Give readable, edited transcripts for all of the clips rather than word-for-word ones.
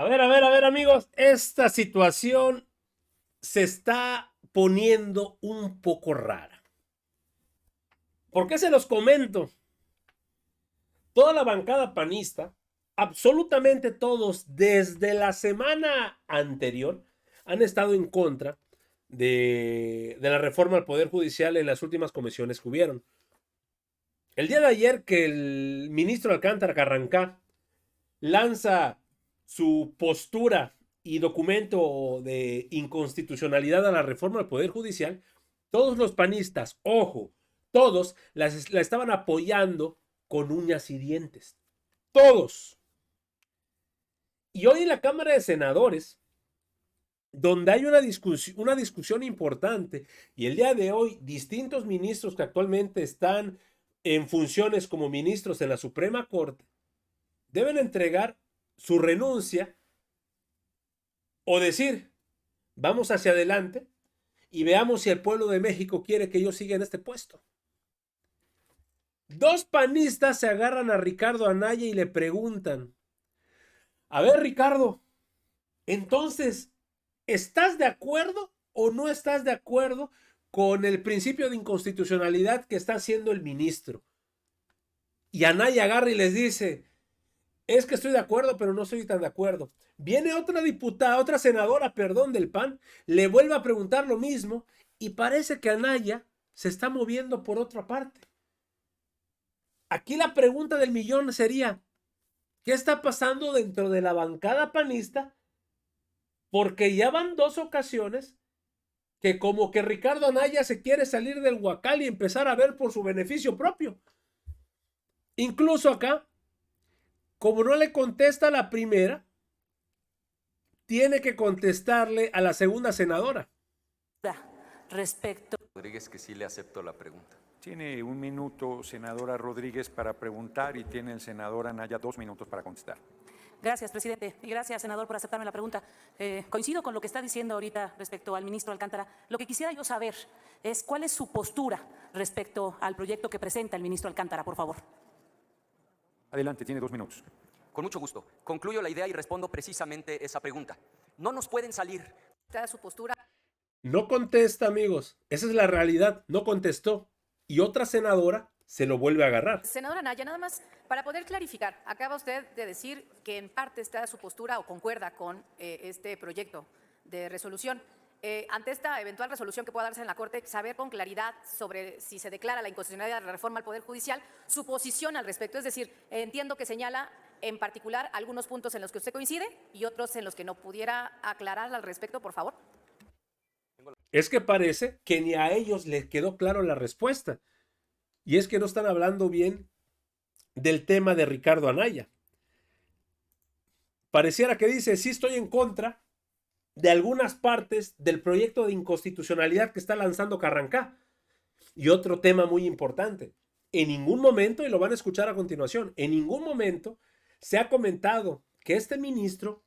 A ver, amigos, esta situación se está poniendo un poco rara. ¿Por qué se los comento? Toda la bancada panista, absolutamente todos, desde la semana anterior, han estado en contra de la reforma al Poder Judicial en las últimas comisiones que hubieron. El día de ayer que el ministro Alcántara Carrancá lanza su postura y documento de inconstitucionalidad a la reforma del Poder Judicial, todos los panistas, ojo, todos la estaban apoyando con uñas y dientes. Todos. Y hoy en la Cámara de Senadores, donde hay una discusión importante, y el día de hoy distintos ministros que actualmente están en funciones como ministros en la Suprema Corte, deben entregar su renuncia o decir, vamos hacia adelante y veamos si el pueblo de México quiere que yo siga en este puesto. Dos panistas se agarran a Ricardo Anaya y le preguntan, a ver, Ricardo, entonces, ¿estás de acuerdo o no estás de acuerdo con el principio de inconstitucionalidad que está haciendo el ministro? Y Anaya agarra y les dice, es que estoy de acuerdo, pero no estoy tan de acuerdo. Viene otra diputada, otra senadora, perdón, del PAN, le vuelve a preguntar lo mismo y parece que Anaya se está moviendo por otra parte. Aquí la pregunta del millón sería, ¿qué está pasando dentro de la bancada panista? Porque ya van dos ocasiones que como que Ricardo Anaya se quiere salir del huacal y empezar a ver por su beneficio propio. Incluso acá, como no le contesta a la primera, tiene que contestarle a la segunda senadora. Respecto. Rodríguez, que sí le acepto la pregunta. Tiene un minuto, senadora Rodríguez, para preguntar y tiene el senador Anaya 2 minutos para contestar. Gracias, presidente. Y gracias, senador, por aceptarme la pregunta. Coincido con lo que está diciendo ahorita respecto al ministro Alcántara. Lo que quisiera yo saber es cuál es su postura respecto al proyecto que presenta el ministro Alcántara, por favor. Adelante, tiene 2 minutos. Con mucho gusto. Concluyo la idea y respondo precisamente esa pregunta. No nos pueden salir. Su postura. No contesta, amigos. Esa es la realidad. No contestó. Y otra senadora se lo vuelve a agarrar. Senadora Anaya, nada más para poder clarificar, acaba usted de decir que en parte está su postura o concuerda con este proyecto de resolución. Ante esta eventual resolución que pueda darse en la Corte, saber con claridad sobre si se declara la inconstitucionalidad de la reforma al Poder Judicial, su posición al respecto. Es decir, entiendo que señala en particular algunos puntos en los que usted coincide y otros en los que no. ¿Pudiera aclarar al respecto, por favor? Es que parece que ni a ellos les quedó claro la respuesta. Y es que no están hablando bien del tema de Ricardo Anaya. Pareciera que dice, sí estoy en contra de algunas partes del proyecto de inconstitucionalidad que está lanzando Carrancá. Y otro tema muy importante, en ningún momento, y lo van a escuchar a continuación, en ningún momento se ha comentado que este ministro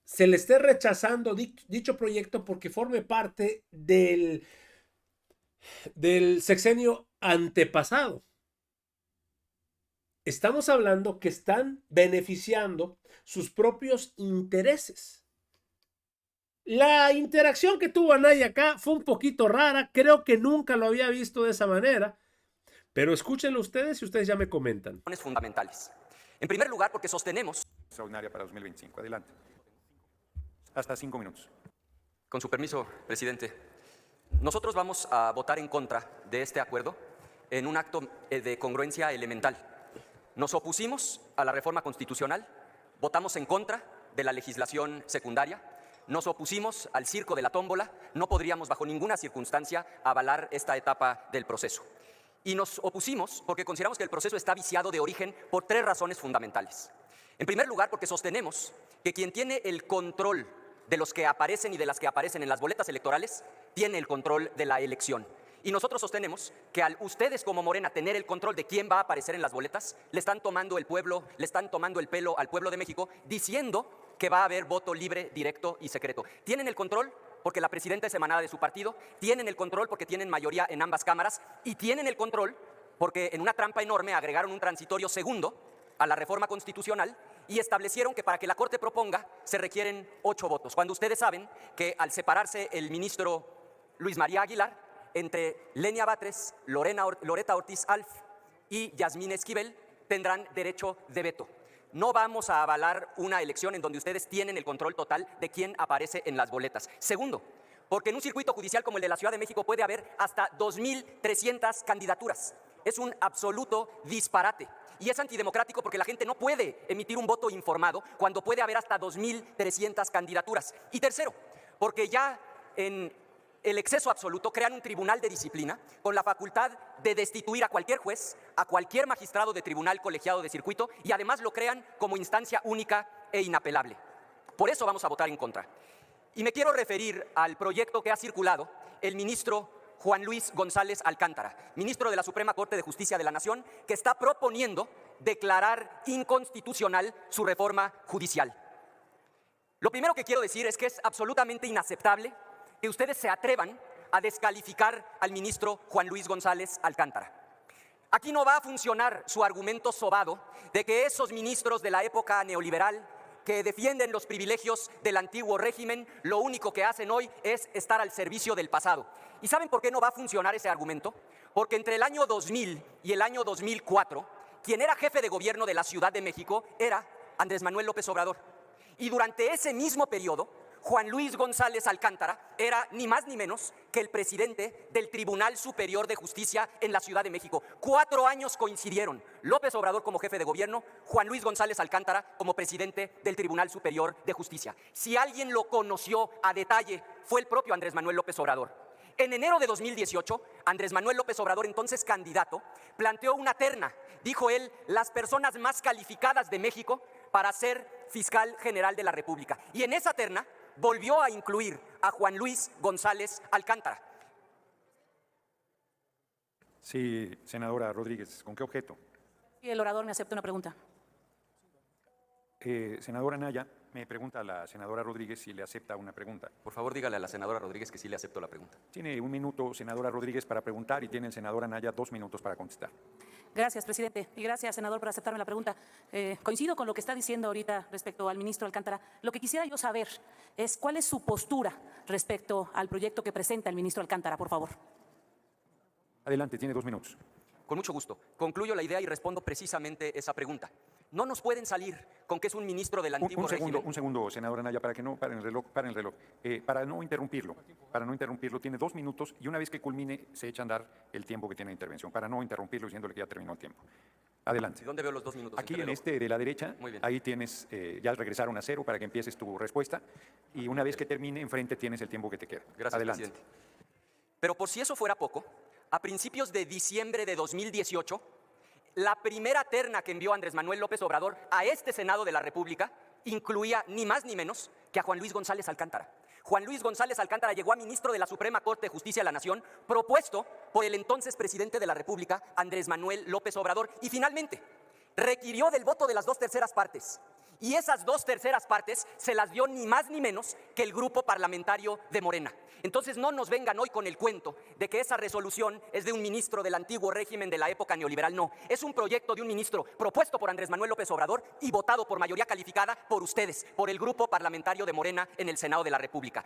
se le esté rechazando dicho proyecto porque forme parte del sexenio antepasado. Estamos hablando que están beneficiando sus propios intereses. La interacción que tuvo Anaya acá fue un poquito rara, creo que nunca lo había visto de esa manera, pero escúchenlo ustedes y ustedes ya me comentan. Fundamentales. En primer lugar, porque sostenemos. Extraordinaria para 2025. Adelante. Hasta 5 minutos. Con su permiso, presidente. Nosotros vamos a votar en contra de este acuerdo en un acto de congruencia elemental. Nos opusimos a la reforma constitucional, votamos en contra de la legislación secundaria, nos opusimos al circo de la tómbola, no podríamos bajo ninguna circunstancia avalar esta etapa del proceso. Y nos opusimos porque consideramos que el proceso está viciado de origen por 3 razones fundamentales. En primer lugar, porque sostenemos que quien tiene el control de los que aparecen y de las que aparecen en las boletas electorales, tiene el control de la elección. Y nosotros sostenemos que al ustedes como Morena tener el control de quién va a aparecer en las boletas, le están tomando el pelo al pueblo de México, diciendo que va a haber voto libre, directo y secreto. Tienen el control porque la presidenta es emanada de su partido, tienen el control porque tienen mayoría en ambas cámaras y tienen el control porque en una trampa enorme agregaron un transitorio segundo a la reforma constitucional y establecieron que para que la Corte proponga se requieren 8 votos, cuando ustedes saben que al separarse el ministro Luis María Aguilar entre Lenia Batres, Loreta Ortiz Alf y Yasmín Esquivel, tendrán derecho de veto. No vamos a avalar una elección en donde ustedes tienen el control total de quién aparece en las boletas. Segundo, porque en un circuito judicial como el de la Ciudad de México puede haber hasta 2.300 candidaturas. Es un absoluto disparate. Y es antidemocrático porque la gente no puede emitir un voto informado cuando puede haber hasta 2.300 candidaturas. Y tercero, porque ya en el exceso absoluto crean un tribunal de disciplina con la facultad de destituir a cualquier juez, a cualquier magistrado de tribunal colegiado de circuito, y además lo crean como instancia única e inapelable. Por eso vamos a votar en contra. Y me quiero referir al proyecto que ha circulado el ministro Juan Luis González Alcántara, ministro de la Suprema Corte de Justicia de la Nación, que está proponiendo declarar inconstitucional su reforma judicial. Lo primero que quiero decir es que es absolutamente inaceptable que ustedes se atrevan a descalificar al ministro Juan Luis González Alcántara. Aquí no va a funcionar su argumento sobado de que esos ministros de la época neoliberal que defienden los privilegios del antiguo régimen, lo único que hacen hoy es estar al servicio del pasado. ¿Y saben por qué no va a funcionar ese argumento? Porque entre el año 2000 y el año 2004, quien era jefe de gobierno de la Ciudad de México era Andrés Manuel López Obrador. Y durante ese mismo periodo, Juan Luis González Alcántara era ni más ni menos que el presidente del Tribunal Superior de Justicia en la Ciudad de México. 4 años coincidieron, López Obrador como jefe de gobierno, Juan Luis González Alcántara como presidente del Tribunal Superior de Justicia. Si alguien lo conoció a detalle, fue el propio Andrés Manuel López Obrador. En enero de 2018, Andrés Manuel López Obrador, entonces candidato, planteó una terna. Dijo él, las personas más calificadas de México para ser fiscal general de la República. Y en esa terna volvió a incluir a Juan Luis González Alcántara. Sí, senadora Rodríguez, ¿con qué objeto? Y el orador me acepta una pregunta. Senadora Anaya, me pregunta a la senadora Rodríguez si le acepta una pregunta. Por favor, dígale a la senadora Rodríguez que sí le acepto la pregunta. Tiene 1 minuto, senadora Rodríguez, para preguntar y tiene el senador Anaya 2 minutos para contestar. Gracias, presidente. Y gracias, senador, por aceptarme la pregunta. Coincido con lo que está diciendo ahorita respecto al ministro Alcántara. Lo que quisiera yo saber es cuál es su postura respecto al proyecto que presenta el ministro Alcántara, por favor. Adelante, tiene 2 minutos. Con mucho gusto. Concluyo la idea y respondo precisamente esa pregunta. No nos pueden salir con que es un ministro del antiguo régimen. Un segundo, senadora Anaya, para que no paren el reloj, para no interrumpirlo, tiene 2 minutos y una vez que culmine se echa a andar el tiempo que tiene de intervención, para no interrumpirlo diciéndole que ya terminó el tiempo. Adelante. ¿Y dónde veo los 2 minutos? Aquí en este de la derecha, Muy bien. ahí tienes, ya regresaron a 0 para que empieces tu respuesta y una vez que termine, enfrente tienes el tiempo que te queda. Gracias, Adelante. presidente. Pero por si eso fuera poco, a principios de diciembre de 2018, la primera terna que envió Andrés Manuel López Obrador a este Senado de la República incluía ni más ni menos que a Juan Luis González Alcántara. Juan Luis González Alcántara llegó a ministro de la Suprema Corte de Justicia de la Nación, propuesto por el entonces presidente de la República, Andrés Manuel López Obrador, y finalmente requirió del voto de las 2/3 partes. Y esas 2/3 partes se las dio ni más ni menos que el grupo parlamentario de Morena. Entonces no nos vengan hoy con el cuento de que esa resolución es de un ministro del antiguo régimen de la época neoliberal. No, es un proyecto de un ministro propuesto por Andrés Manuel López Obrador y votado por mayoría calificada por ustedes, por el grupo parlamentario de Morena en el Senado de la República.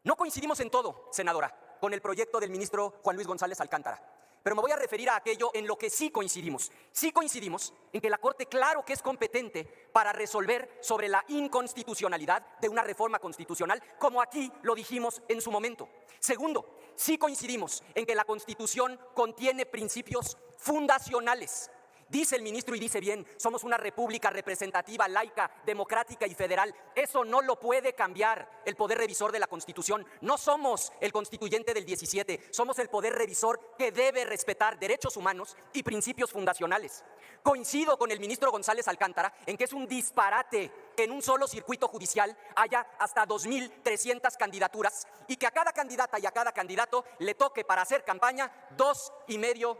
No coincidimos en todo, senadora, con el proyecto del ministro Juan Luis González Alcántara. Pero me voy a referir a aquello en lo que sí coincidimos. Sí coincidimos en que la Corte, claro que es competente para resolver sobre la inconstitucionalidad de una reforma constitucional, como aquí lo dijimos en su momento. Segundo, sí coincidimos en que la Constitución contiene principios fundacionales. Dice el ministro y dice bien, somos una república representativa, laica, democrática y federal. Eso no lo puede cambiar el poder revisor de la Constitución. No somos el constituyente del 17, somos el poder revisor que debe respetar derechos humanos y principios fundacionales. Coincido con el ministro González Alcántara en que es un disparate que en un solo circuito judicial haya hasta 2.300 candidaturas y que a cada candidata y a cada candidato le toque para hacer campaña 2,5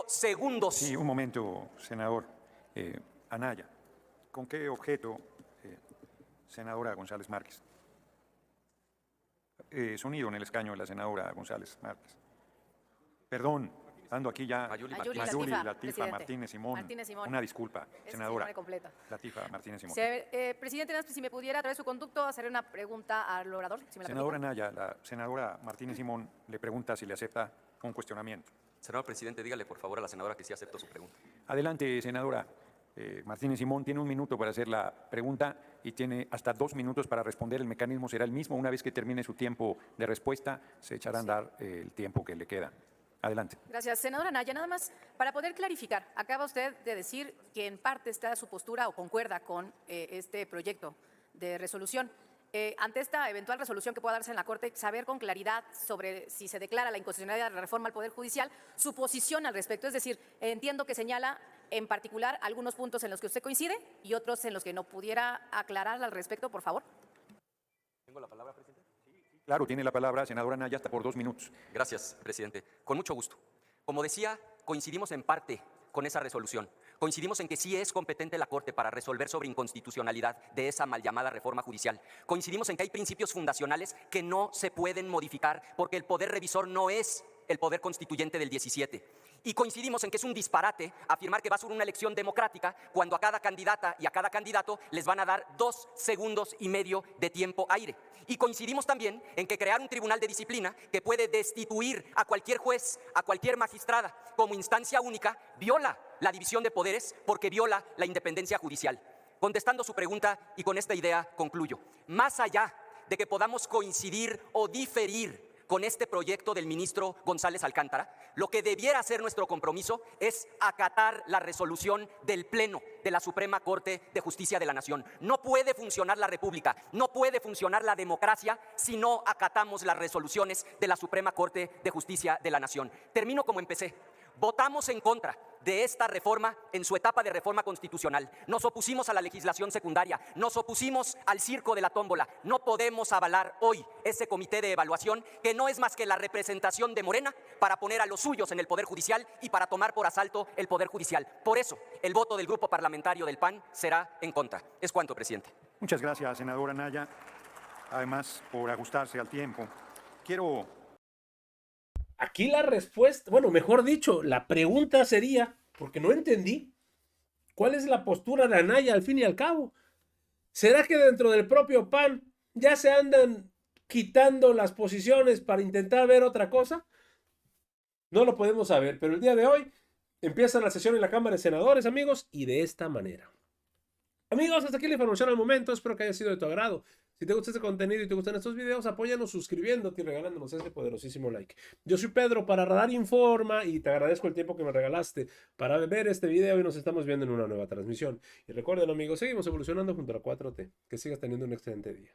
segundos. Sí, un momento, senador Anaya. ¿Con qué objeto, senadora González Márquez? Sonido en el escaño de la senadora González Márquez. Perdón, Ando aquí ya. Mayuli Mayuli Martínez. Latifa, Latifa presidente. Martínez Simón. Una disculpa, Ese es su senadora. nombre completo. Latifa Martínez Simón. Presidente, nada más, si me pudiera a través de su conducto hacer una pregunta al orador. Si me la Senadora permite. Naya, la senadora Martínez Simón le pregunta si le acepta un cuestionamiento. Senador presidente, dígale por favor a la senadora que sí acepto su pregunta. Adelante, senadora. Martínez Simón tiene 1 minuto para hacer la pregunta y tiene hasta 2 minutos para responder. El mecanismo será el mismo. Una vez que termine su tiempo de respuesta, se echará a andar el tiempo que le queda. Adelante. Gracias. Senadora Naya, nada más para poder clarificar, acaba usted de decir que en parte está su postura o concuerda con este proyecto de resolución. Ante esta eventual resolución que pueda darse en la Corte, saber con claridad sobre si se declara la inconstitucionalidad de la reforma al Poder Judicial, su posición al respecto. Es decir, entiendo que señala en particular algunos puntos en los que usted coincide y otros en los que no pudiera aclarar al respecto, por favor. ¿Tengo la palabra, presidente? Claro, tiene la palabra, senadora Naya, hasta por 2 minutos. Gracias, presidente. Con mucho gusto. Como decía, coincidimos en parte con esa resolución. Coincidimos en que sí es competente la Corte para resolver sobre inconstitucionalidad de esa mal llamada reforma judicial. Coincidimos en que hay principios fundacionales que no se pueden modificar porque el poder revisor no es el poder constituyente del 17. Y coincidimos en que es un disparate afirmar que va a ser una elección democrática cuando a cada candidata y a cada candidato les van a dar 2 segundos y medio de tiempo aire. Y coincidimos también en que crear un tribunal de disciplina que puede destituir a cualquier juez, a cualquier magistrada como instancia única, viola la división de poderes porque viola la independencia judicial. Contestando su pregunta, y con esta idea concluyo, más allá de que podamos coincidir o diferir con este proyecto del ministro González Alcántara, lo que debiera ser nuestro compromiso es acatar la resolución del Pleno de la Suprema Corte de Justicia de la Nación. No puede funcionar la República, no puede funcionar la democracia si no acatamos las resoluciones de la Suprema Corte de Justicia de la Nación. Termino como empecé. Votamos en contra de esta reforma en su etapa de reforma constitucional. Nos opusimos a la legislación secundaria, nos opusimos al circo de la tómbola. No podemos avalar hoy ese comité de evaluación que no es más que la representación de Morena para poner a los suyos en el Poder Judicial y para tomar por asalto el Poder Judicial. Por eso, el voto del Grupo Parlamentario del PAN será en contra. Es cuanto, presidente. Muchas gracias, senadora Naya. Además, por ajustarse al tiempo. Quiero... Aquí la respuesta, bueno, mejor dicho, la pregunta sería, porque no entendí, ¿cuál es la postura de Anaya al fin y al cabo? ¿Será que dentro del propio PAN ya se andan quitando las posiciones para intentar ver otra cosa? No lo podemos saber, pero el día de hoy empieza la sesión en la Cámara de Senadores, amigos, y de esta manera. Amigos, hasta aquí la información al momento, espero que haya sido de tu agrado. Si te gusta este contenido y te gustan estos videos, apóyanos suscribiéndote y regalándonos ese poderosísimo like. Yo soy Pedro para Radar Informa y te agradezco el tiempo que me regalaste para ver este video y nos estamos viendo en una nueva transmisión. Y recuerden, amigos, seguimos evolucionando junto a la 4T. Que sigas teniendo un excelente día.